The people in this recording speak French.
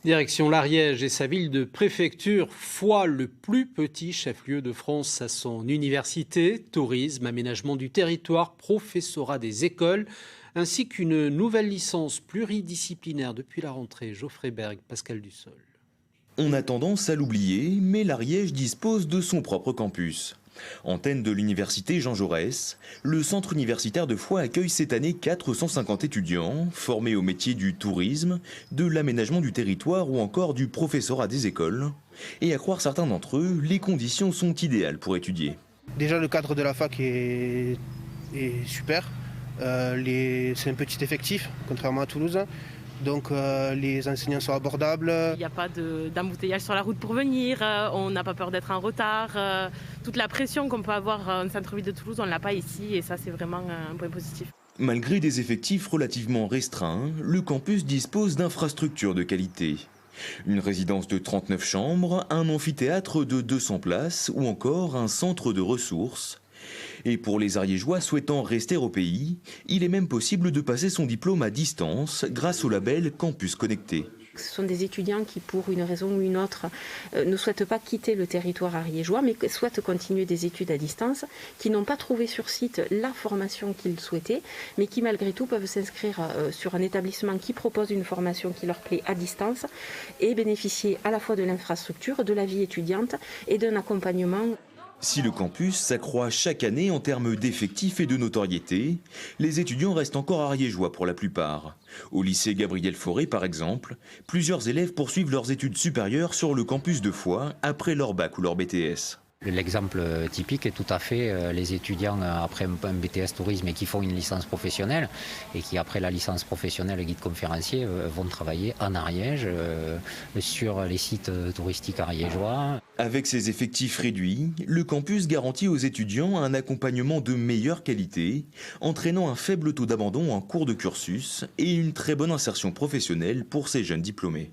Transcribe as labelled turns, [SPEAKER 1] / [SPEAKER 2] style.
[SPEAKER 1] Direction l'Ariège et sa ville de préfecture, Foix, le plus petit chef-lieu de France, à son université, tourisme, aménagement du territoire, professorat des écoles, ainsi qu'une nouvelle licence pluridisciplinaire depuis la rentrée. Geoffrey Berg, Pascal Dussol.
[SPEAKER 2] On a tendance à l'oublier, mais l'Ariège dispose de son propre campus. Antenne de l'université Jean Jaurès, le centre universitaire de Foix accueille cette année 450 étudiants formés au métier du tourisme, de l'aménagement du territoire ou encore du professorat des écoles. Et à croire certains d'entre eux, les conditions sont idéales pour étudier.
[SPEAKER 3] Déjà le cadre de la fac est super, c'est un petit effectif, contrairement à Toulouse. Donc les enseignants sont abordables.
[SPEAKER 4] Il n'y a pas d'embouteillage sur la route pour venir, on n'a pas peur d'être en retard. Toute la pression qu'on peut avoir en centre-ville de Toulouse, on ne l'a pas ici et ça c'est vraiment un point positif.
[SPEAKER 2] Malgré des effectifs relativement restreints, le campus dispose d'infrastructures de qualité. Une résidence de 39 chambres, un amphithéâtre de 200 places ou encore un centre de ressources. Et pour les Ariégeois souhaitant rester au pays, il est même possible de passer son diplôme à distance grâce au label Campus Connecté.
[SPEAKER 5] Ce sont des étudiants qui, pour une raison ou une autre, ne souhaitent pas quitter le territoire ariégeois, mais souhaitent continuer des études à distance, qui n'ont pas trouvé sur site la formation qu'ils souhaitaient, mais qui malgré tout peuvent s'inscrire sur un établissement qui propose une formation qui leur plaît à distance et bénéficier à la fois de l'infrastructure, de la vie étudiante et d'un accompagnement.
[SPEAKER 2] Si le campus s'accroît chaque année en termes d'effectifs et de notoriété, les étudiants restent encore ariégeois pour la plupart. Au lycée Gabriel Fauré, par exemple, plusieurs élèves poursuivent leurs études supérieures sur le campus de Foix après leur bac ou leur BTS.
[SPEAKER 6] L'exemple typique est tout à fait les étudiants après un BTS tourisme et qui font une licence professionnelle et qui après la licence professionnelle guide conférencier vont travailler en Ariège sur les sites touristiques ariégeois.
[SPEAKER 2] Avec ses effectifs réduits, le campus garantit aux étudiants un accompagnement de meilleure qualité, entraînant un faible taux d'abandon en cours de cursus et une très bonne insertion professionnelle pour ces jeunes diplômés.